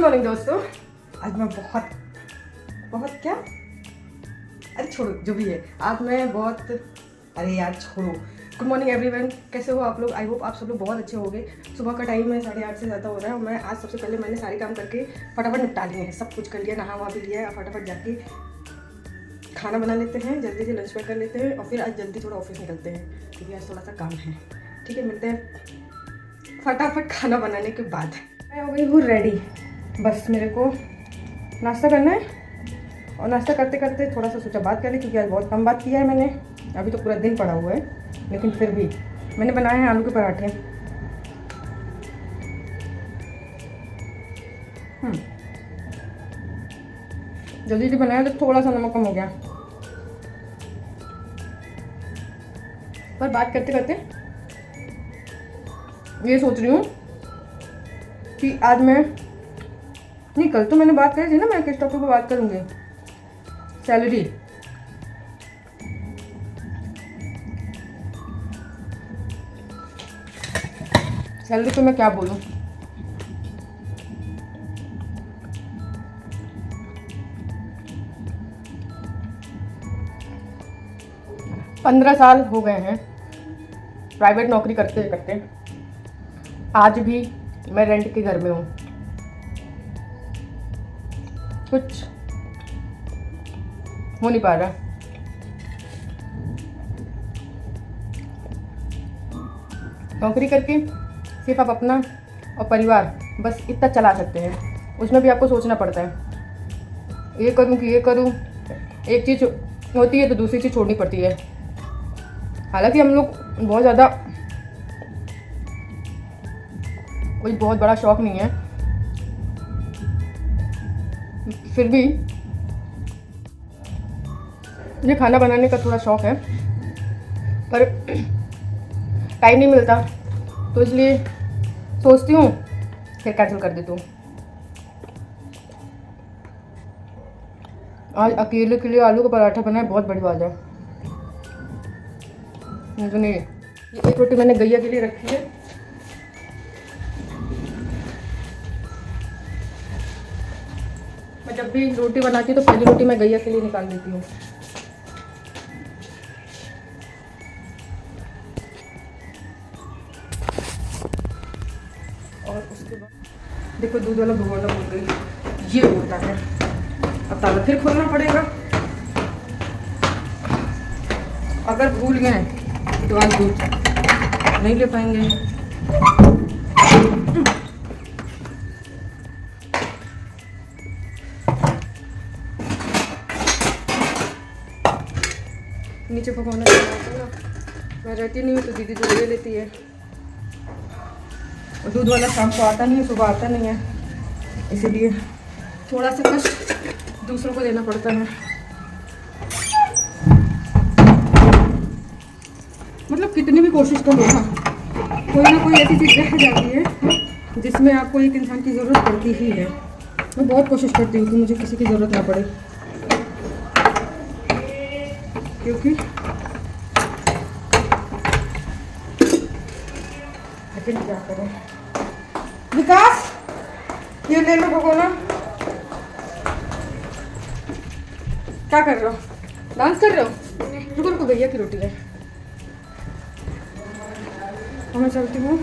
Morning दोस्तों। आज मैं बहुत बहुत क्या, अरे छोड़ो जो भी है, आज मैं बहुत, अरे यार छोड़ो। गुड मॉर्निंग एवरीवन, कैसे हो आप लोग? आई होप आप सब लोग बहुत अच्छे होंगे। सुबह का टाइम है 8:30 से ज़्यादा हो रहा है। मैं आज सबसे पहले मैंने सारे काम करके फटाफट निपटा लिए हैं, सब कुछ कर लिया, नहा वहा भी लिया है। फटाफट जाके खाना बना लेते हैं, जल्दी से लंच पैक कर लेते हैं और फिर आज जल्दी थोड़ा ऑफिस निकलते हैं क्योंकि आज थोड़ा सा काम है। ठीक है, मिलते हैं फटाफट खाना बनाने के बाद। मैं हो गई हूँ रेडी, बस मेरे को नाश्ता करना है और नाश्ता करते करते थोड़ा सा सोचा बात करें क्योंकि आज बहुत कम बात किया है मैंने। अभी तो पूरा दिन पड़ा हुआ है लेकिन फिर भी मैंने बनाए हैं आलू के पराठे। जल्दी से बनाया तो थोड़ा सा नमक कम हो गया, पर बात करते करते ये सोच रही हूँ कि आज मैं नहीं, कल तो मैंने बात करी थी ना, मैं किस टॉपिक पर बात करूँगी, सैलरी। सैलरी तो मैं क्या बोलूँ, पंद्रह साल हो गए हैं प्राइवेट नौकरी करते करते। आज भी मैं रेंट के घर में हूँ। कुछ हो नहीं पा रहा। नौकरी करके सिर्फ आप अपना और परिवार बस इतना चला सकते हैं, उसमें भी आपको सोचना पड़ता है ये करूँ कि ये करूँ। एक चीज़ होती है तो दूसरी चीज़ छोड़नी पड़ती है। हालांकि हम लोग बहुत ज़्यादा, कोई बहुत बड़ा शौक नहीं है, फिर भी मुझे खाना बनाने का थोड़ा शौक है पर टाइम नहीं मिलता, तो इसलिए सोचती हूँ फिर कैंसिल कर देती हूँ। आज अकेले के लिए आलू का पराठा बनाए, बहुत बड़ी बात है। तो नहीं, ये एक रोटी मैंने गैया के लिए रखी है। मैं जब भी रोटी बनाती हूँ तो पहली रोटी मैं गैया के लिए निकाल देती हूँ। और उसके बाद देखो दूध वाला भगोना भूल गई, ये होता है। अब ताला फिर खोलना पड़ेगा, अगर भूल गए तो आज दूध नहीं ले पाएंगे। नीचे भगोना ना, मैं रहती नहीं हूँ तो दीदी जो ले लेती है। और दूध वाला शाम को आता नहीं है, सुबह आता नहीं है, इसीलिए थोड़ा सा कष्ट दूसरों को देना पड़ता है। मतलब कितनी भी कोशिश करो ना, कोई ना कोई ऐसी चीज़ रह जाती है जिसमें आपको एक इंसान की ज़रूरत पड़ती ही है। मैं बहुत कोशिश करती हूँ कि मुझे किसी की ज़रूरत ना पड़े, क्योंकि लेकिन क्या करें। विकास, ये ले लो भगोना। क्या कर रहे हो? डांस कर रहे हो? रुको रुको, भैया की रोटी है। मैं चलती हूँ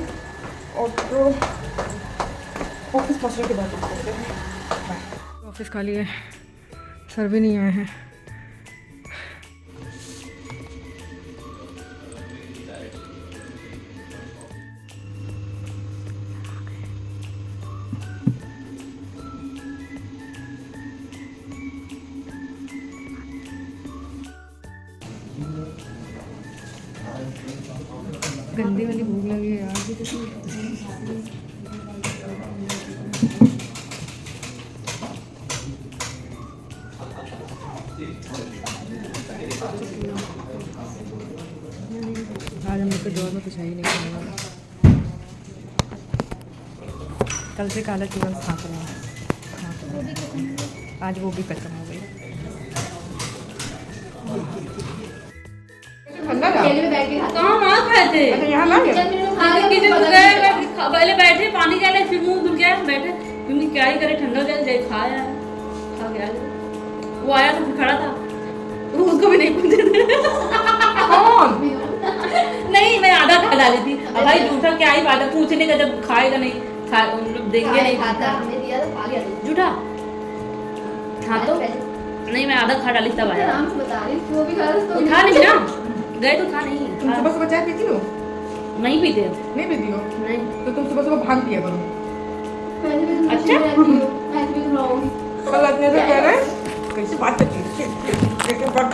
और तो ऑफिस पहुँचने के बाद करते हैं। ऑफिस खाली है, सर भी नहीं आए हैं। गंदी वाली भूख लगी है यार। आज हम लोग के दौर में कुछ है ही नहीं खाने वाला। कल से काला चूरन खा रहे हैं, आज वो भी खत्म हो गई। पहले बैठे पानी डाले फिर मुंह धुल गया बैठे। क्योंकि क्या ही करे, ठंडा जल जाए, खाया खा गया। वो आया तो खड़ा था, तो उसको भी नहीं पूछे थे। नहीं, मैं आधा खा डाली थी। अब भाई झूठा क्या ही फायदा पूछने का, जब खाएगा नहीं, मतलब देंगे नहीं, खाता हमने दिया तो खा गया। झूठा। हाँ तो नहीं, मैं आधा खा डाली तब आया। आराम से बता रही वो भी खा रहा खा नहीं ना, गए तो खा नहीं। तुम सुबह सुबह चाय पीती हो? नहीं पीते। नहीं पीती हो? नहीं। तो तुम सुबह सुबह भांग पिया करो। अच्छा। कल अपने से कह रहे कैसे बात करती है, कैसे बात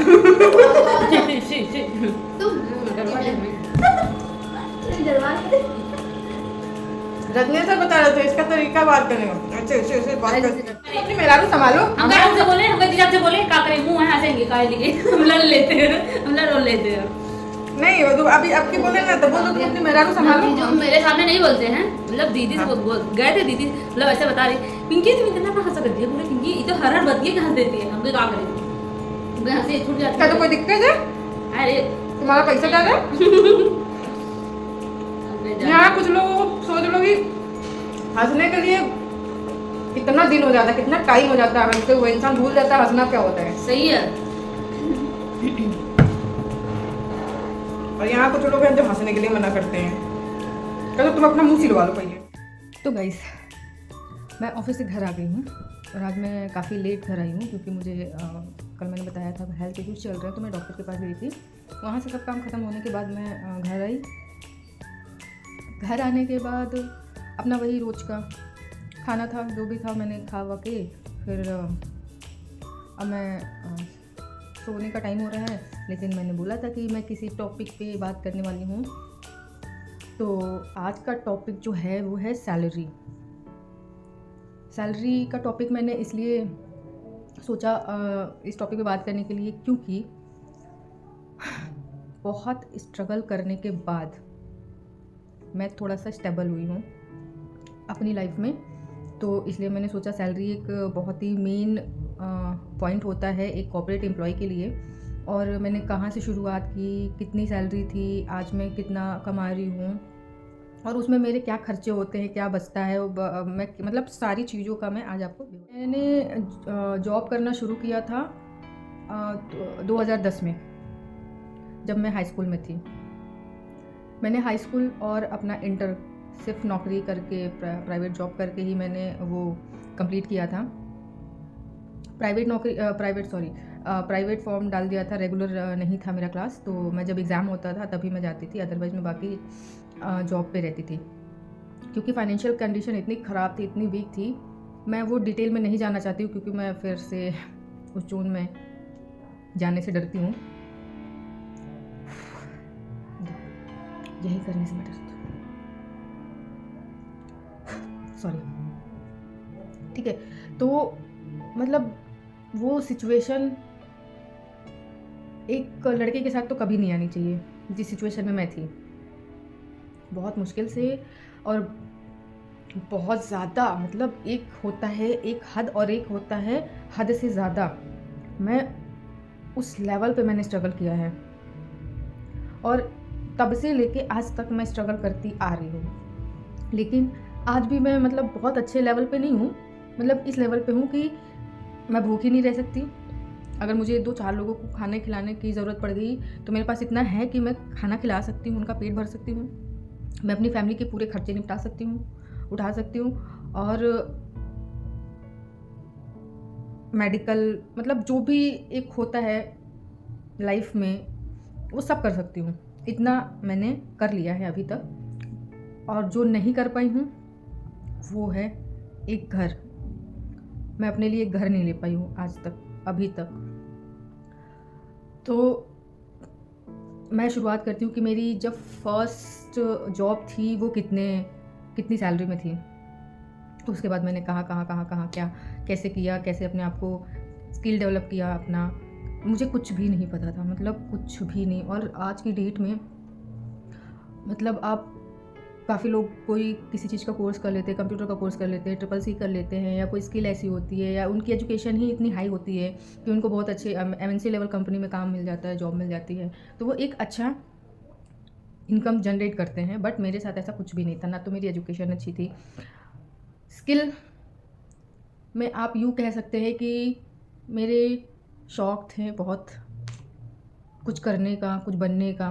रखने से बता रहे थे इसका तरीका बात करने का। अच्छा ऐसे बात करते अपनी मेहरारू संभालो। हम हमसे बोले, हम जीजा से बोले का करें, मुंह हंसेंगे काहे लिए, हम लड़ लेते हैं, हम लड़ लेते हैं। नहीं वो तो अभी आपके बोले ना, तो बोलो तुम अपनी मेहरारू संभालो। जो मेरे सामने नहीं बोलते हैं, मतलब दीदी से गए थे, दीदी मतलब ऐसे बता रही, पिंकी तुम इतना ना हंसा करती है। बोले पिंकी ये तो हर बतिये हंस देती है, हम क्या करें, हंसी छूट जाती क्या है। तो कोई दिक्कत है? अरे तुम्हारा पैसा ज्यादा है? यहाँ कुछ लोग सोच लो कि हंसने के लिए कितना दिन हो जाता है, कितना टाइम हो जाता है हंसते हुए, इंसान भूल जाता है हंसना क्या होता है। सही है। और यहाँ कुछ लोग हैं जो हंसने के लिए मना करते हैं। चलो तुम अपना मुंह सिलवा लो पहले। तो गाइस मैं ऑफिस से घर आ गई हूँ और आज मैं काफ़ी लेट घर आई हूँ क्योंकि मुझे कल मैंने बताया था हेल्थ इश्यूज चल रहे हैं, तो मैं डॉक्टर के पास गई थी। वहाँ से सब काम ख़त्म होने के बाद मैं घर आई। घर आने के बाद अपना वही रोज का खाना था, जो भी था मैंने खा वा के फिर अब मैं सोने का टाइम हो रहा है, लेकिन मैंने बोला था कि मैं किसी टॉपिक पे बात करने वाली हूँ। तो आज का टॉपिक जो है वो है सैलरी। सैलरी का टॉपिक मैंने इसलिए सोचा इस टॉपिक पे बात करने के लिए क्योंकि बहुत स्ट्रगल करने के बाद मैं थोड़ा सा स्टेबल हुई हूँ अपनी लाइफ में। तो इसलिए मैंने सोचा सैलरी एक बहुत ही मेन पॉइंट होता है एक कॉर्पोरेट एम्प्लॉय के लिए। और मैंने कहाँ से शुरुआत की, कितनी सैलरी थी, आज मैं कितना कमा रही हूँ और उसमें मेरे क्या खर्चे होते हैं, क्या बचता है, मैं मतलब सारी चीज़ों का मैं आज आपको। मैंने जॉब करना शुरू किया था 2010 में, जब मैं हाई स्कूल में थी। मैंने हाई स्कूल और अपना इंटर सिर्फ नौकरी करके प्राइवेट जॉब करके ही मैंने वो कंप्लीट किया था। प्राइवेट फॉर्म डाल दिया था, रेगुलर नहीं था मेरा क्लास, तो मैं जब एग्ज़ाम होता था तभी मैं जाती थी, अदरवाइज़ मैं बाकी जॉब पे रहती थी। क्योंकि फाइनेंशियल कंडीशन इतनी ख़राब थी, इतनी वीक थी। मैं वो डिटेल में नहीं जाना चाहती हूँ क्योंकि मैं फिर से उस जोन में जाने से डरती हूँ। यही करने से मैं डरती हूँ, सॉरी। ठीक है, तो मतलब वो सिचुएशन एक लड़के के साथ तो कभी नहीं आनी चाहिए जिस सिचुएशन में मैं थी। बहुत मुश्किल से और बहुत ज़्यादा, मतलब एक होता है एक हद और एक होता है हद से ज़्यादा। मैं उस लेवल पे मैंने स्ट्रगल किया है और तब से लेके आज तक मैं स्ट्रगल करती आ रही हूँ। लेकिन आज भी मैं मतलब बहुत अच्छे लेवल पे नहीं हूँ, मतलब इस लेवल पे हूँ कि मैं भूखी नहीं रह सकती। अगर मुझे 2-4 लोगों को खाने खिलाने की ज़रूरत पड़ गई तो मेरे पास इतना है कि मैं खाना खिला सकती हूँ, उनका पेट भर सकती हूँ, मैं अपनी फैमिली के पूरे खर्चे निपटा सकती हूँ, उठा सकती हूँ। और मेडिकल मतलब जो भी एक होता है लाइफ में वो सब कर सकती हूँ। इतना मैंने कर लिया है अभी तक। और जो नहीं कर पाई हूँ वो है एक घर। मैं अपने लिए एक घर नहीं ले पाई हूँ आज तक, अभी तक। तो मैं शुरुआत करती हूँ कि मेरी जब फर्स्ट जॉब थी वो कितनी सैलरी में थी। तो उसके बाद मैंने कहाँ क्या कैसे किया, कैसे अपने आप को स्किल डेवलप किया अपना, मुझे कुछ भी नहीं पता था, मतलब कुछ भी नहीं। और आज की डेट में मतलब आप काफ़ी लोग कोई किसी चीज़ का कोर्स कर लेते हैं, कंप्यूटर का कोर्स कर लेते हैं, CCC कर लेते हैं, या कोई स्किल ऐसी होती है, या उनकी एजुकेशन ही इतनी हाई होती है कि उनको बहुत अच्छे MNC लेवल कंपनी में काम मिल जाता है, जॉब मिल जाती है, तो वो एक अच्छा इनकम जनरेट करते हैं। बट मेरे साथ ऐसा कुछ भी नहीं था, ना तो मेरी एजुकेशन अच्छी थी, स्किल मैं आप यूँ कह सकते हैं कि मेरे शौक़ थे बहुत कुछ करने का, कुछ बनने का।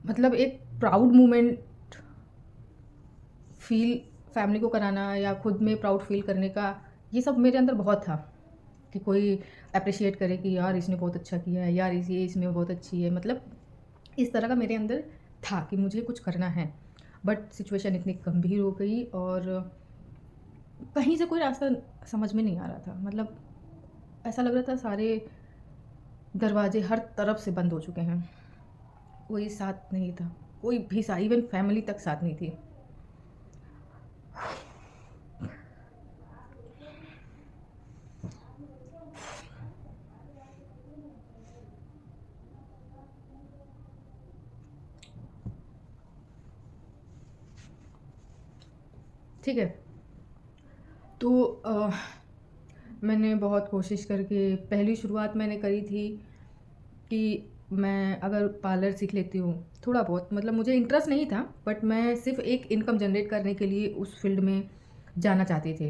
मतलब एक प्राउड मोमेंट फ़ील फैमिली को कराना या खुद में प्राउड फ़ील करने का, ये सब मेरे अंदर बहुत था कि कोई एप्रिशिएट करे कि यार इसने बहुत अच्छा किया है, यार ये इसमें बहुत अच्छी है। मतलब इस तरह का मेरे अंदर था कि मुझे कुछ करना है। बट सिचुएशन इतनी गंभीर हो गई और कहीं से कोई रास्ता समझ में नहीं आ रहा था। मतलब ऐसा लग रहा था सारे दरवाजे हर तरफ से बंद हो चुके हैं। कोई साथ नहीं था, कोई भी साथ, इवन फैमिली तक साथ नहीं थी। ठीक है, तो मैंने बहुत कोशिश करके पहली शुरुआत मैंने करी थी कि मैं अगर पार्लर सीख लेती हूँ थोड़ा बहुत, मतलब मुझे इंटरेस्ट नहीं था बट मैं सिर्फ एक इनकम जनरेट करने के लिए उस फील्ड में जाना चाहती थी,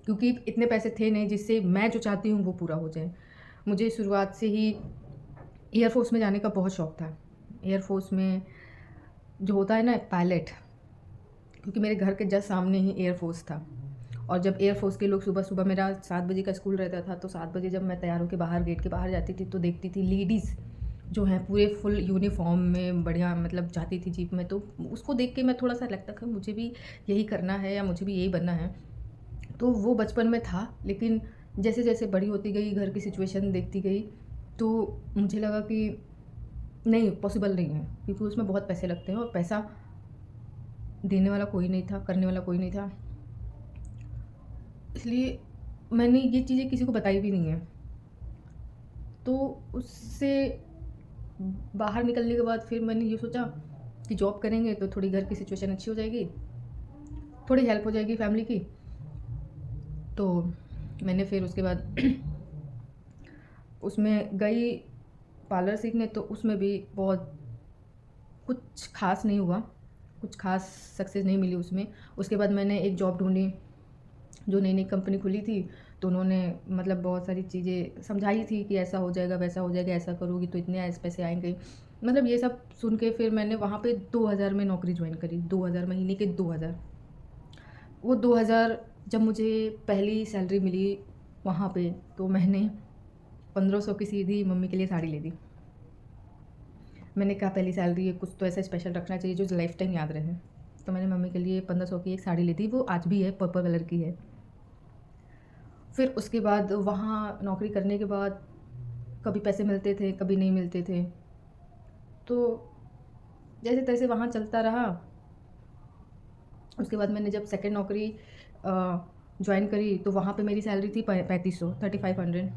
क्योंकि इतने पैसे थे नहीं जिससे मैं जो चाहती हूँ वो पूरा हो जाए। मुझे शुरुआत से ही एयरफोर्स में जाने का बहुत शौक़ था। एयरफोर्स में जो होता है ना पायलट, क्योंकि मेरे घर के जस्ट सामने ही एयरफोर्स था। और जब एयरफोर्स के लोग सुबह सुबह, मेरा 7 बजे का स्कूल रहता था, तो 7 बजे जब मैं तैयार होकर बाहर गेट के बाहर जाती थी तो देखती थी लेडीज़ जो हैं पूरे फुल यूनिफॉर्म में बढ़िया, मतलब जाती थी जीप में। तो उसको देख के मैं थोड़ा सा लगता था मुझे भी यही करना है या मुझे भी यही बनना है। तो वो बचपन में था, लेकिन जैसे जैसे बड़ी होती गई, घर की सिचुएशन देखती गई, तो मुझे लगा कि नहीं, पॉसिबल नहीं है, क्योंकि उसमें बहुत पैसे लगते हैं और पैसा देने वाला कोई नहीं था, करने वाला कोई नहीं था। इसलिए मैंने ये चीज़ें किसी को बताई भी नहीं है। तो उससे बाहर निकलने के बाद फिर मैंने ये सोचा कि जॉब करेंगे तो थोड़ी घर की सिचुएशन अच्छी हो जाएगी, थोड़ी हेल्प हो जाएगी फैमिली की। तो मैंने फिर उसके बाद उसमें गई पार्लर सीखने, तो उसमें भी बहुत कुछ खास नहीं हुआ, कुछ खास सक्सेस नहीं मिली उसमें। उसके बाद मैंने एक जॉब ढूंढी, जो नई नई कंपनी खुली थी, तो उन्होंने मतलब बहुत सारी चीज़ें समझाई थी कि ऐसा हो जाएगा, वैसा हो जाएगा, ऐसा करोगी तो इतने ऐसे पैसे आएंगे। मतलब ये सब सुन के फिर मैंने वहाँ पे 2000 में नौकरी ज्वाइन करी, 2000 महीने के 2000। वो 2000 जब मुझे पहली सैलरी मिली वहाँ पे, तो मैंने 1500 की सीधी मम्मी के लिए साड़ी ले दी। मैंने कहा पहली सैलरी है, कुछ तो ऐसा स्पेशल रखना चाहिए जो लाइफ टाइम याद रहे। तो मैंने मम्मी के लिए 1500 की एक साड़ी ली थी, वो आज भी है, पर्पल कलर की है। फिर उसके बाद वहाँ नौकरी करने के बाद कभी पैसे मिलते थे, कभी नहीं मिलते थे, तो जैसे तैसे वहाँ चलता रहा। उसके बाद मैंने जब सेकंड नौकरी ज्वाइन करी, तो वहाँ पे मेरी सैलरी थी 3500, 3500।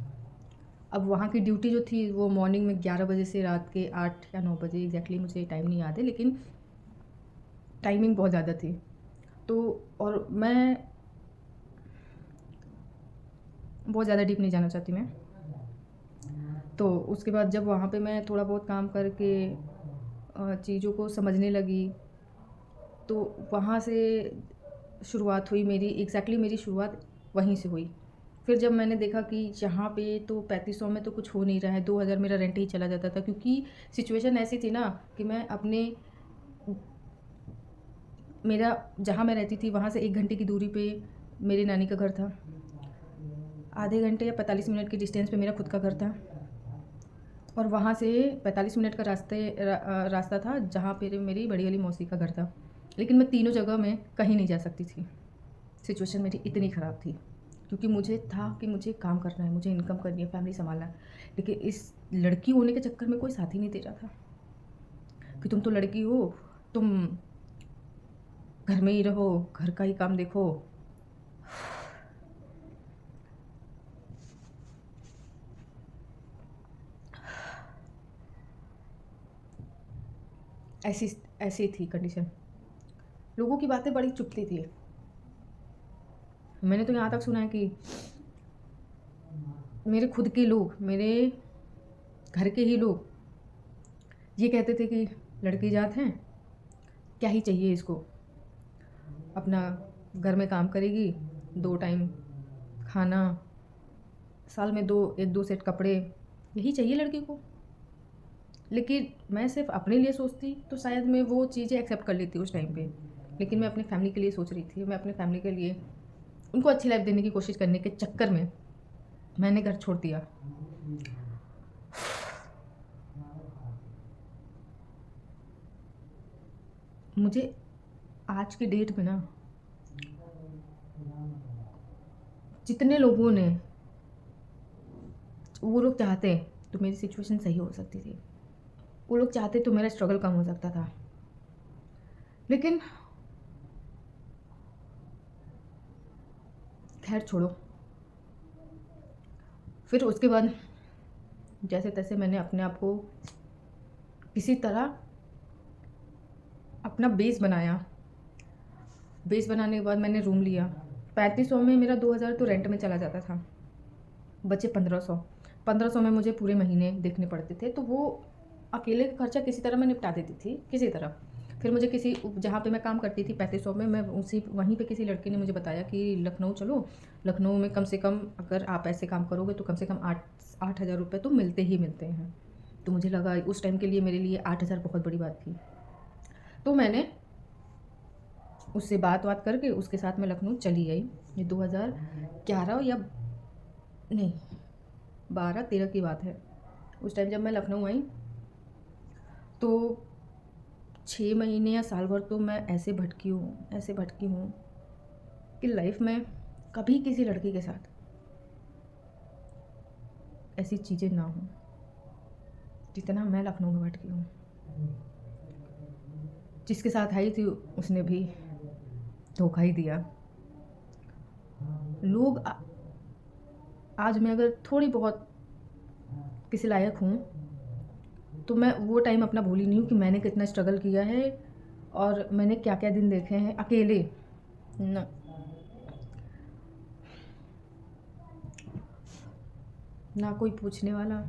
अब वहाँ की ड्यूटी जो थी वो मॉर्निंग में 11 बजे से रात के 8 या 9 बजे, एग्जैक्टली मुझे टाइम नहीं याद है, लेकिन टाइमिंग बहुत ज़्यादा थी। तो और मैं बहुत ज़्यादा डीप नहीं जाना चाहती मैं। तो उसके बाद जब वहाँ पे मैं थोड़ा बहुत काम करके चीज़ों को समझने लगी, तो वहाँ से शुरुआत हुई मेरी, एग्जैक्टली मेरी शुरुआत वहीं से हुई। फिर जब मैंने देखा कि यहाँ पे तो 3500 में तो कुछ हो नहीं रहा है, 2000 मेरा रेंट ही चला जाता था, क्योंकि सिचुएशन ऐसी थी ना कि मैं अपने, मेरा जहाँ मैं रहती थी वहाँ से 1 घंटे की दूरी पे मेरी नानी का घर था, आधे घंटे या 45 मिनट के डिस्टेंस पे मेरा खुद का घर था, और वहाँ से 45 मिनट का रास्ता था जहाँ पे मेरी बड़ी वाली मौसी का घर था। लेकिन मैं तीनों जगह में कहीं नहीं जा सकती थी। सिचुएशन मेरी इतनी ख़राब थी, क्योंकि मुझे था कि मुझे काम करना है, मुझे इनकम करनी है, फैमिली संभालना है। लेकिन इस लड़की होने के चक्कर में कोई साथ ही नहीं दे रहा था कि तुम तो लड़की हो, तुम घर में ही रहो, घर का ही काम देखो। ऐसी थी कंडीशन। लोगों की बातें बड़ी चुभती थी। मैंने तो यहाँ तक सुना है कि मेरे खुद के लोग, मेरे घर के ही लोग ये कहते थे कि लड़की जात हैं, क्या ही चाहिए इसको, अपना घर में काम करेगी, 2 टाइम खाना, साल में 1-2 सेट कपड़े, यही चाहिए लड़की को। लेकिन मैं सिर्फ अपने लिए सोचती तो शायद मैं वो चीज़ें एक्सेप्ट कर लेती उस टाइम पे, लेकिन मैं अपनी फैमिली के लिए सोच रही थी। मैं अपनी फैमिली के लिए उनको अच्छी लाइफ देने की कोशिश करने के चक्कर में मैंने घर छोड़ दिया। मुझे आज की डेट में ना जितने लोगों ने, वो लोग चाहते तो मेरी सिचुएशन सही हो सकती थी, वो लोग चाहते तो मेरा स्ट्रगल कम हो सकता था। लेकिन खैर छोड़ो। फिर उसके बाद जैसे तैसे मैंने अपने आप को किसी तरह अपना बेस बनाया। बेस बनाने के बाद मैंने रूम लिया। 3500 में मेरा 2000 तो रेंट में चला जाता था, बचे 1500 में मुझे पूरे महीने देखने पड़ते थे। तो वो अकेले का खर्चा किसी तरह मैं निपटा देती थी, किसी तरह। फिर मुझे किसी, जहाँ पे मैं काम करती थी 3500 में, मैं वहीं पे किसी लड़की ने मुझे बताया कि लखनऊ चलो, लखनऊ में कम से कम अगर आप ऐसे काम करोगे तो कम से कम 8,000 रुपये तो मिलते ही मिलते हैं। तो मुझे लगा उस टाइम के लिए मेरे लिए 8,000 बहुत बड़ी बात थी। तो मैंने उससे बात करके उसके साथ मैं लखनऊ चली गई। ये 2011 या नहीं 12-13 की बात है। उस टाइम जब मैं लखनऊ आई तो 6 महीने या साल भर तो मैं ऐसे भटकी हूँ कि लाइफ में कभी किसी लड़की के साथ ऐसी चीज़ें ना हो जितना मैं लखनऊ में भटकी हूँ। जिसके साथ आई थी उसने भी धोखा ही दिया। लोग आज मैं अगर थोड़ी बहुत किसी लायक हूँ तो मैं वो टाइम अपना भूली नहीं हूँ कि मैंने कितना स्ट्रगल किया है और मैंने क्या क्या दिन देखे हैं अकेले ना कोई पूछने वाला,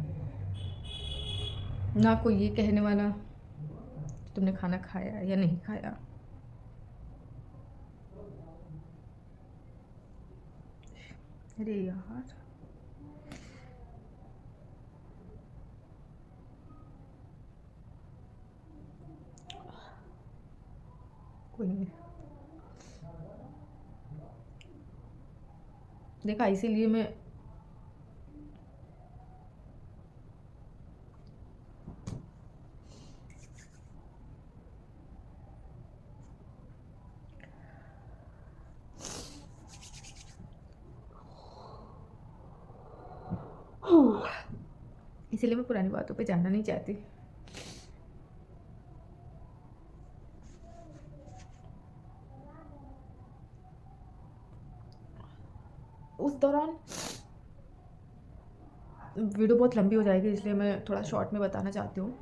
ना कोई ये कहने वाला तुमने खाना खाया या नहीं खाया। अरे यार, कोई नहीं देखा, इसीलिए मैं पुरानी बातों पे जानना नहीं चाहती। उस दौरान वीडियो बहुत लंबी हो जाएगी इसलिए मैं थोड़ा शॉर्ट में बताना चाहती हूँ।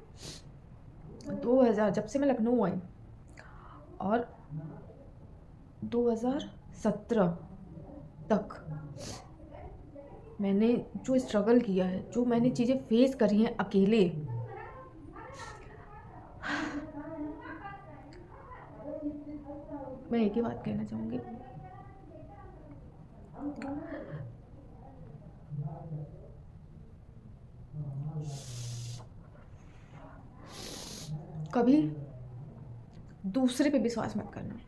2000 जब से मैं लखनऊ आई और 2017 तक मैंने जो स्ट्रगल किया है, जो मैंने चीज़ें फेस करी हैं अकेले, मैं एक ही बात कहना चाहूँगी, कभी दूसरे पे विश्वास मत करना,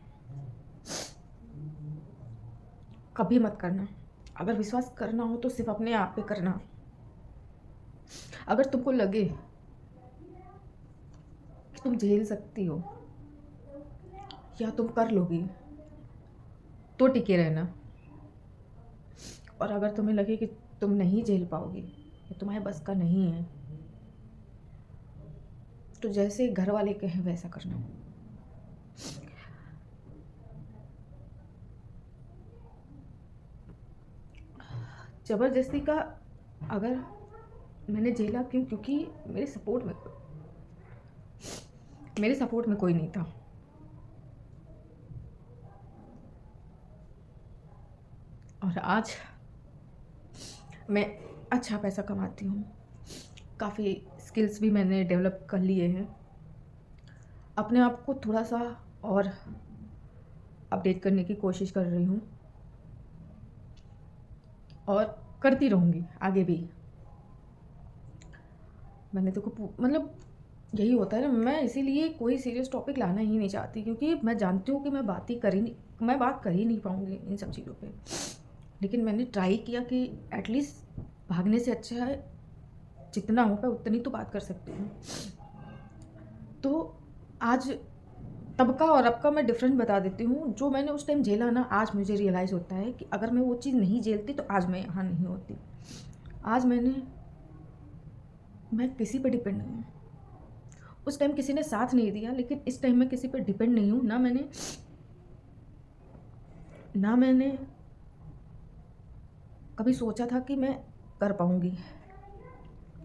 कभी मत करना। अगर विश्वास करना हो तो सिर्फ अपने आप पे करना। अगर तुमको लगे कि तुम झेल सकती हो या तुम कर लोगी तो टिके रहना, और अगर तुम्हें लगे कि तुम नहीं झेल पाओगी या तुम्हारे बस का नहीं है तो जैसे घर वाले कहें वैसा करना। ज़बरदस्ती का अगर मैंने झेला क्यों? क्योंकि मेरे सपोर्ट में कोई नहीं था। और आज मैं अच्छा पैसा कमाती हूँ, काफ़ी स्किल्स भी मैंने डेवलप कर लिए हैं, अपने आप को थोड़ा सा और अपडेट करने की कोशिश कर रही हूँ। और करती रहूँगी आगे भी। मैंने तो मतलब यही होता है ना, मैं इसीलिए कोई सीरियस टॉपिक लाना ही नहीं चाहती, क्योंकि मैं जानती हूँ कि मैं बात कर ही नहीं पाऊँगी इन सब चीज़ों पे। लेकिन मैंने ट्राई किया कि एटलीस्ट भागने से अच्छा है जितना हो पाए उतनी तो बात कर सकती हूँ। तो आज तब का और अब का मैं डिफरेंस बता देती हूँ। जो मैंने उस टाइम झेला ना, आज मुझे रियलाइज़ होता है कि अगर मैं वो चीज़ नहीं झेलती तो आज मैं यहाँ नहीं होती। आज मैं किसी पे डिपेंड नहीं हूँ। उस टाइम किसी ने साथ नहीं दिया, लेकिन इस टाइम मैं किसी पे डिपेंड नहीं हूँ। ना मैंने कभी सोचा था कि मैं कर पाऊँगी।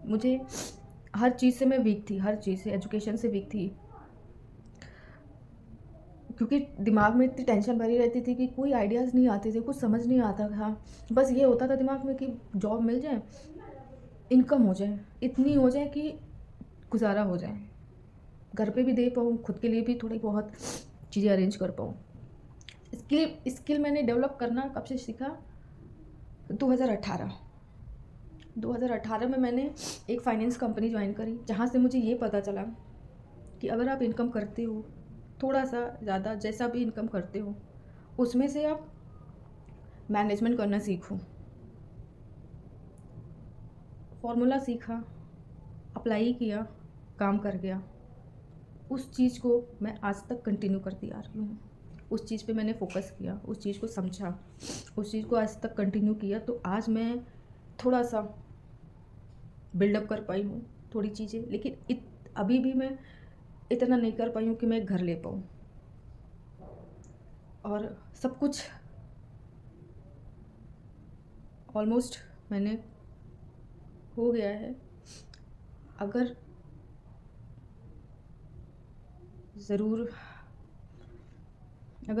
मुझे हर चीज़ से मैं वीक थी, हर चीज़ से, एजुकेशन से वीक थी, क्योंकि दिमाग में इतनी टेंशन भरी रहती थी कि कोई आइडियाज़ नहीं आते थे, कुछ समझ नहीं आता था। बस ये होता था दिमाग में कि जॉब मिल जाए, इनकम हो जाए, इतनी हो जाए कि गुजारा हो जाए, घर पे भी दे पाऊँ, खुद के लिए भी थोड़ी बहुत चीज़ें अरेंज कर पाऊँ। स्किल मैंने डेवलप करना कब से सीखा? 2018 में मैंने एक फाइनेंस कंपनी ज्वाइन करी, जहाँ से मुझे ये पता चला कि अगर आप इनकम करते हो, थोड़ा सा ज़्यादा जैसा भी इनकम करते हो, उसमें से आप मैनेजमेंट करना सीखो। फॉर्मूला सीखा, अप्लाई किया, काम कर गया। उस चीज़ को मैं आज तक कंटिन्यू करती आ रही हूँ। उस चीज़ पे मैंने फोकस किया, उस चीज़ को समझा, उस चीज़ को आज तक कंटिन्यू किया। तो आज मैं थोड़ा सा बिल्डअप कर पाई हूँ थोड़ी चीज़ें, लेकिन अभी भी मैं इतना नहीं कर पाई हूँ कि मैं घर ले पाऊँ। और सब कुछ ऑलमोस्ट मैंने हो गया है। अगर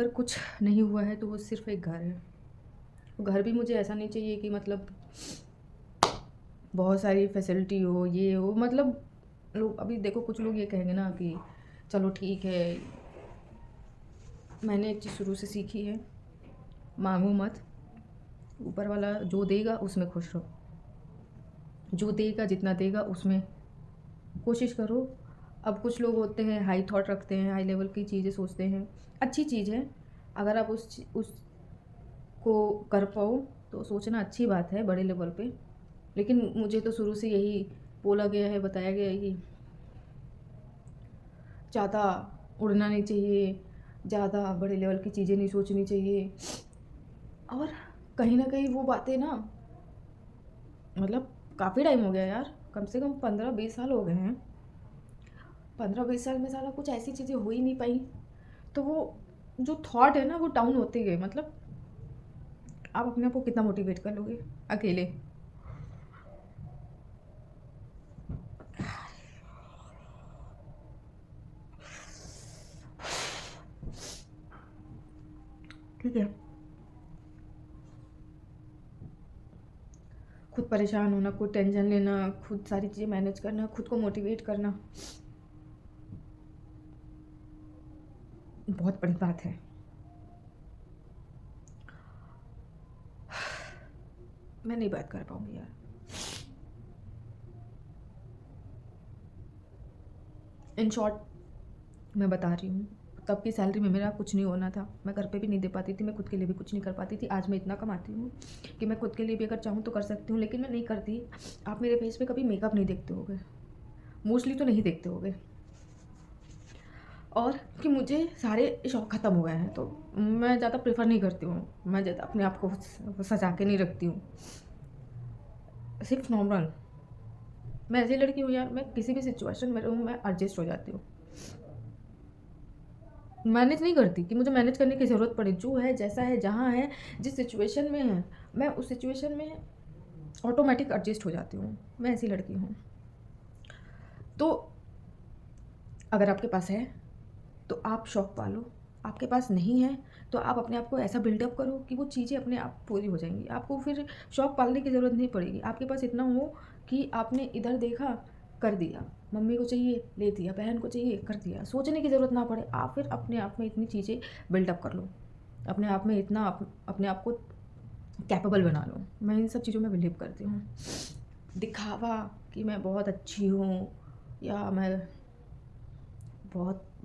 कुछ नहीं हुआ है तो वो सिर्फ एक घर है। घर भी मुझे ऐसा नहीं चाहिए कि मतलब बहुत सारी फैसिलिटी हो, ये हो, मतलब लोग अभी देखो, कुछ लोग ये कहेंगे ना कि चलो ठीक है। मैंने एक चीज़ शुरू से सीखी है, मांगो मत, ऊपर वाला जो देगा उसमें खुश रहो। जो देगा, जितना देगा उसमें कोशिश करो। अब कुछ लोग होते हैं हाई थॉट रखते हैं, हाई लेवल की चीज़ें सोचते हैं, अच्छी चीज़ है। अगर आप उसको कर पाओ तो सोचना अच्छी बात है बड़े लेवल पे। लेकिन मुझे तो शुरू से यही बोला गया है, बताया गया है कि ज़्यादा उड़ना नहीं चाहिए, ज़्यादा बड़े लेवल की चीज़ें नहीं सोचनी चाहिए। और कहीं ना कहीं वो बातें ना, मतलब काफ़ी टाइम हो गया यार, कम से कम 15-20 साल हो गए हैं। 15-20 साल में साला कुछ ऐसी चीज़ें हो ही नहीं पाई। तो वो जो थॉट है ना, वो डाउन होते गए। मतलब आप अपने आप को कितना मोटिवेट कर लोगे अकेले? ठीक है, खुद परेशान होना, खुद टेंशन लेना, खुद सारी चीज़ें मैनेज करना, खुद को मोटिवेट करना बहुत बड़ी बात है। मैं नहीं बात कर पाऊंगी यार। इन शॉर्ट मैं बता रही हूँ, तब की सैलरी में मेरा कुछ नहीं होना था। मैं घर पे भी नहीं दे पाती थी, मैं खुद के लिए भी कुछ नहीं कर पाती थी। आज मैं इतना कमाती हूँ कि मैं खुद के लिए भी अगर चाहूँ तो कर सकती हूँ, लेकिन मैं नहीं करती। आप मेरे फेस पे कभी मेकअप नहीं देखते होगे, मोस्टली तो नहीं देखते होगे। और कि मुझे सारे शौक ख़त्म हो गए हैं, तो मैं ज़्यादा प्रेफर नहीं करती हूँ। मैं ज़्यादा अपने आप को सजा के नहीं रखती हूँ, सिर्फ नॉर्मल। मैं ऐसी लड़की हूँ यार, मैं किसी भी सिचुएशन में रहूँ मैं एडजस्ट हो जाती हूँ। मैनेज नहीं करती कि मुझे मैनेज करने की ज़रूरत पड़े। जो है, जैसा है, जहाँ है, जिस सिचुएशन में है, मैं उस सिचुएशन में ऑटोमेटिक एडजस्ट हो जाती हूँ। मैं ऐसी लड़की हूँ। तो अगर आपके पास है तो आप शौक पालो, आपके पास नहीं है तो आप अपने आप को ऐसा बिल्डअप करो कि वो चीज़ें अपने आप पूरी हो जाएंगी। आपको फिर शौक पालने की ज़रूरत नहीं पड़ेगी। आपके पास इतना हो कि आपने इधर देखा, कर दिया, मम्मी को चाहिए ले दिया, बहन को चाहिए कर दिया, सोचने की ज़रूरत ना पड़े। आप फिर अपने आप में इतनी चीज़ें बिल्डअप कर लो, अपने आप में इतना अपने आप को कैपेबल बना लो। मैं इन सब चीज़ों में बिलीव करती हूँ। दिखावा कि मैं बहुत अच्छी हूँ या मैं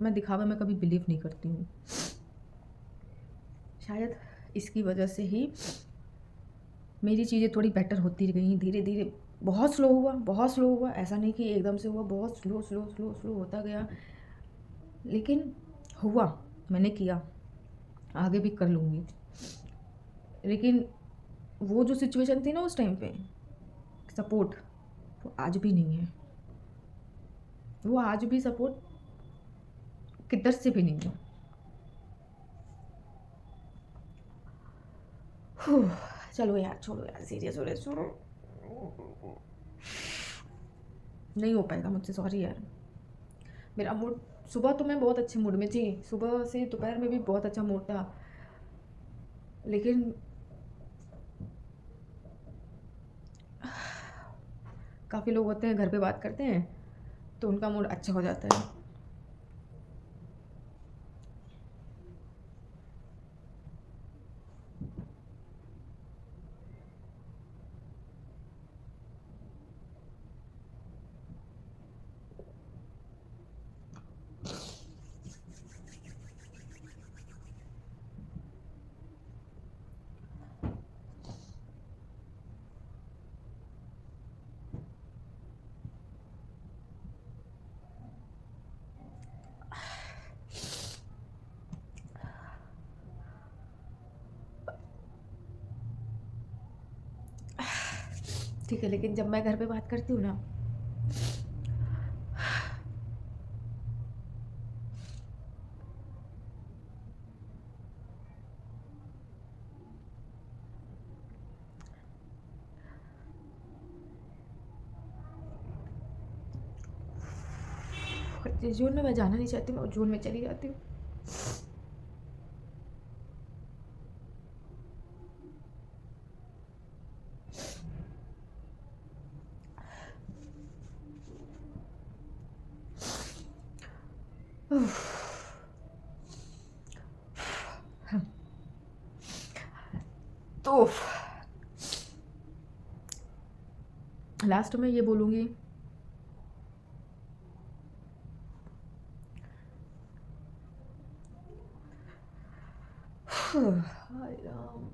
दिखावे में कभी बिलीव नहीं करती हूँ। शायद इसकी वजह से ही मेरी चीज़ें थोड़ी बेटर होती गई धीरे धीरे। बहुत स्लो हुआ, ऐसा नहीं कि एकदम से हुआ, बहुत स्लो होता गया, लेकिन हुआ, मैंने किया, आगे भी कर लूँगी। लेकिन वो जो सिचुएशन थी ना उस टाइम पे, सपोर्ट, वो आज भी नहीं है। वो आज भी सपोर्ट किधर से भी नहीं है। चलो यार, छोड़ो यार, सीरियस हो रहे, छोड़ो, नहीं हो पाएगा मुझसे, सॉरी यार। मेरा मूड, सुबह तो मैं बहुत अच्छे मूड में थी, सुबह से दोपहर में भी बहुत अच्छा मूड था, लेकिन काफ़ी लोग होते हैं घर पे बात करते हैं तो उनका मूड अच्छा हो जाता है। ठीक है, लेकिन जब मैं घर पे बात करती हूँ ना, जिस जोन में मैं जाना नहीं चाहती मैं उस जोन में चली जाती हूँ। तो लास्ट में ये बोलूँगी, हाय राम,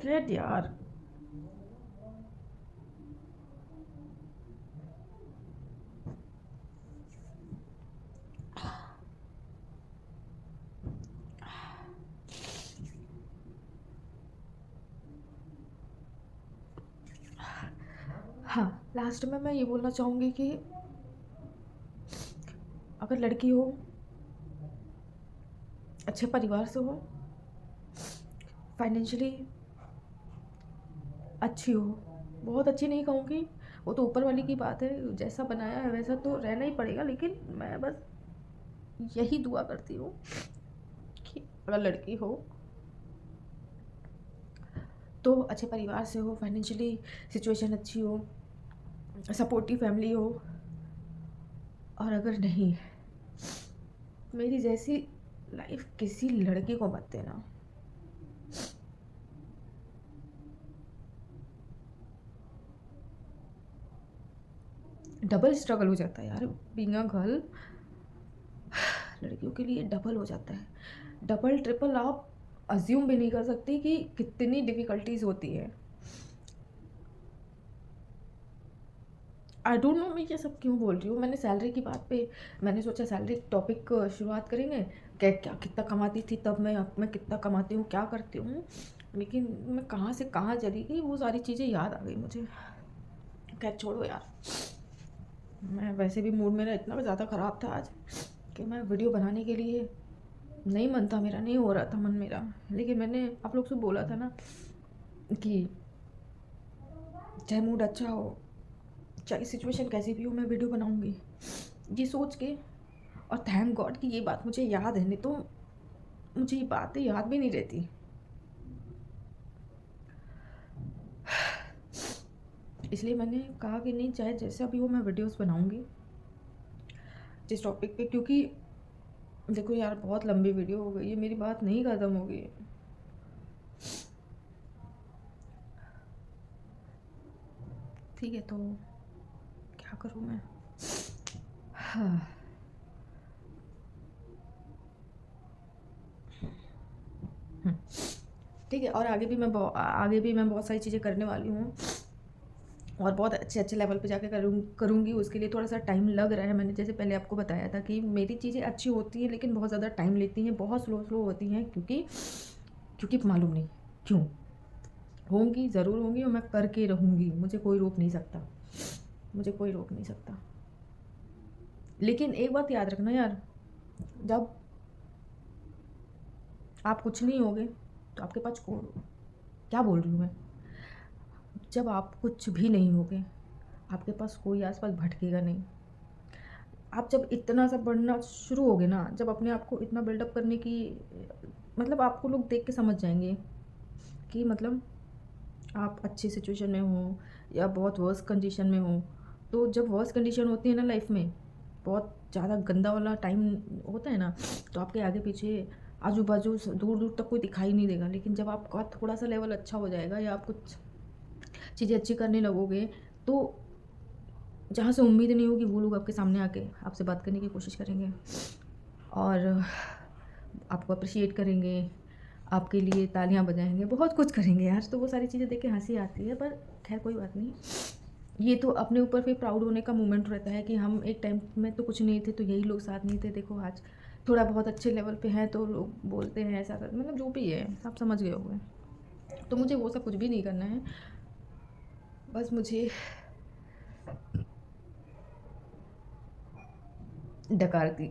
रेड यार, हाँ, लास्ट में मैं ये बोलना चाहूँगी कि अगर लड़की हो, अच्छे परिवार से हो, फाइनेंशियली अच्छी हो, बहुत अच्छी नहीं कहूँगी, वो तो ऊपर वाली की बात है, जैसा बनाया है वैसा तो रहना ही पड़ेगा, लेकिन मैं बस यही दुआ करती हूँ कि अगर लड़की हो तो अच्छे परिवार से हो, फाइनेंशियली सिचुएशन अच्छी हो, सपोर्टिव फैमिली हो, और अगर नहीं, मेरी जैसी लाइफ किसी लड़के को मत देना। डबल स्ट्रगल हो जाता है यार, बीइंग अ गर्ल लड़कियों के लिए डबल हो जाता है, डबल ट्रिपल, आप अज्यूम भी नहीं कर सकती कि कितनी डिफ़िकल्टीज होती है। आई डोंट नो मैं ये सब क्यों बोल रही हूँ। मैंने सैलरी की बात पे मैंने सोचा सैलरी टॉपिक शुरुआत करेंगे, क्या क्या कितना कमाती थी तब, मैं कितना कमाती हूँ, क्या करती हूँ, लेकिन मैं कहाँ से कहाँ चली गई, वो सारी चीज़ें याद आ गई मुझे। खैर छोड़ो यार, मैं वैसे भी मूड मेरा इतना ज़्यादा ख़राब था आज कि मैं वीडियो बनाने के लिए नहीं मन था मेरा, नहीं हो रहा था मन मेरा, लेकिन मैंने आप लोग से बोला था ना कि चाहे मूड अच्छा हो, चाहे सिचुएशन कैसी भी हो, मैं वीडियो बनाऊंगी, ये सोच के। और थैंक गॉड कि ये बात मुझे याद है, नहीं तो मुझे ये बातें याद भी नहीं रहती। इसलिए मैंने कहा कि नहीं, चाहे जैसा भी हो मैं वीडियोस बनाऊंगी जिस टॉपिक पे, क्योंकि देखो यार, बहुत लंबी वीडियो हो गई है, मेरी बात नहीं ख़त्म होगी। ठीक है, तो क्या करूँ मैं? हाँ। ठीक है, और आगे भी मैं बहुत सारी चीज़ें करने वाली हूँ और बहुत अच्छे अच्छे लेवल पे जाके करूँगी। उसके लिए थोड़ा सा टाइम लग रहा है। मैंने जैसे पहले आपको बताया था कि मेरी चीज़ें अच्छी होती हैं लेकिन बहुत ज़्यादा टाइम लेती हैं, बहुत स्लो स्लो होती हैं, क्योंकि मालूम नहीं क्यों। होंगी, ज़रूर होंगी और मैं करके रहूँगी, मुझे कोई रोक नहीं सकता, मुझे कोई रोक नहीं सकता। लेकिन एक बात याद रखना यार, जब आप कुछ नहीं होगे तो आपके पास क्या बोल रही हूँ मैं, जब आप कुछ भी नहीं होगे आपके पास कोई आसपास भटकेगा नहीं। आप जब इतना सा बढ़ना शुरू होगे ना, जब अपने आप को इतना बिल्डअप करने की, मतलब आपको लोग देख के समझ जाएंगे कि मतलब आप अच्छी सिचुएशन में हो या बहुत वर्स कंडीशन में हो। तो जब वर्स कंडीशन होती है ना लाइफ में, बहुत ज़्यादा गंदा वाला टाइम होता है ना, तो आपके आगे पीछे आजू बाजू दूर दूर तक कोई दिखाई नहीं देगा। लेकिन जब आपका थोड़ा सा लेवल अच्छा हो जाएगा या आप कुछ चीज़ें अच्छी करने लगोगे, तो जहाँ से उम्मीद नहीं होगी वो लोग आपके सामने आके आपसे बात करने की कोशिश करेंगे और आपको अप्रिशिएट करेंगे, आपके लिए तालियां बजाएंगे, बहुत कुछ करेंगे यार। तो वो सारी चीज़ें देख के हंसी आती है, पर खैर कोई बात नहीं। ये तो अपने ऊपर फिर प्राउड होने का मोमेंट रहता है कि हम एक टाइम में तो कुछ नहीं थे, तो यही लोग साथ नहीं थे, देखो आज थोड़ा बहुत अच्छे लेवल पे हैं तो लोग बोलते हैं ऐसा कर, मतलब जो भी है आप समझ गए होंगे। तो मुझे वो सब कुछ भी नहीं करना है, बस मुझे डकारती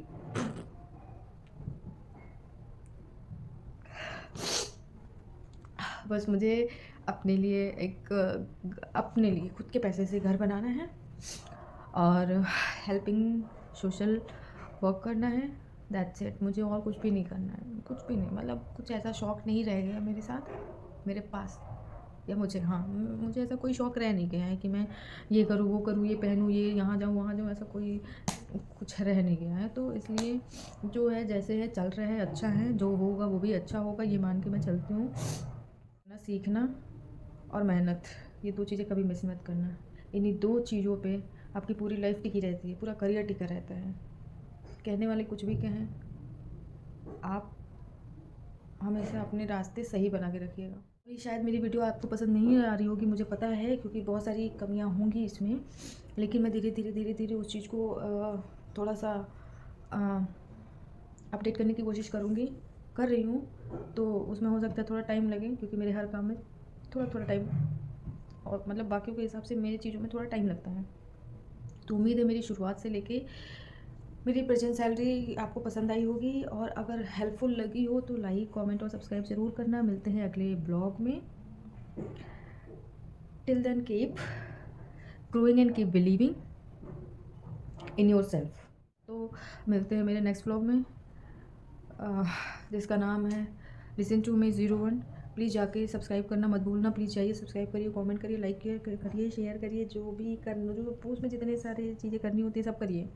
बस मुझे अपने लिए खुद के पैसे से घर बनाना है और हेल्पिंग सोशल वर्क करना है। That's it. मुझे और कुछ भी नहीं करना है, कुछ भी नहीं, मतलब कुछ ऐसा शौक़ नहीं रह गया मेरे साथ, मेरे पास, या मुझे ऐसा कोई शौक़ रह नहीं गया है कि मैं ये करूँ वो करूँ, ये पहनूँ, ये यहाँ जाऊँ वहाँ जाऊँ, ऐसा कोई कुछ रह नहीं गया है। तो इसलिए जो है जैसे है चल रहा है, अच्छा है, जो होगा वो भी अच्छा होगा, ये मान के मैं चलती हूँ। ना सीखना और मेहनत, ये 2 चीज़ें कभी मिस मत करना। इन्हीं 2 चीज़ों पे आपकी पूरी लाइफ टिकी रहती है, पूरा करियर टिका रहता है। कहने वाले कुछ भी कहें, आप हमेशा अपने रास्ते सही बना के रखिएगा। ये शायद मेरी वीडियो आपको पसंद नहीं आ रही होगी, मुझे पता है, क्योंकि बहुत सारी कमियां होंगी इसमें, लेकिन मैं धीरे धीरे उस चीज़ को थोड़ा सा अपडेट करने की कोशिश कर रही हूँ। तो उसमें हो सकता है थोड़ा टाइम लगे, क्योंकि मेरे हर काम में थोड़ा टाइम, और मतलब बाकियों के हिसाब से मेरी चीज़ों में थोड़ा टाइम लगता है। तो उम्मीद है मेरी शुरुआत से लेके मेरी प्रेजेंट सैलरी आपको पसंद आई होगी, और अगर हेल्पफुल लगी हो तो लाइक कमेंट और सब्सक्राइब ज़रूर करना। मिलते हैं अगले ब्लॉग में। Till then keep growing and keep believing in yourself. तो मिलते हैं मेरे नेक्स्ट ब्लॉग में, जिसका नाम है लिसन टू मी 01। प्लीज़ जाके सब्सक्राइब करना मत भूलना, प्लीज़ जाइए, सब्सक्राइब करिए, कमेंट करिए, लाइक करिए, शेयर करिए, जो भी करना, जो उसमें जितने सारे चीज़ें करनी होती है सब करिए।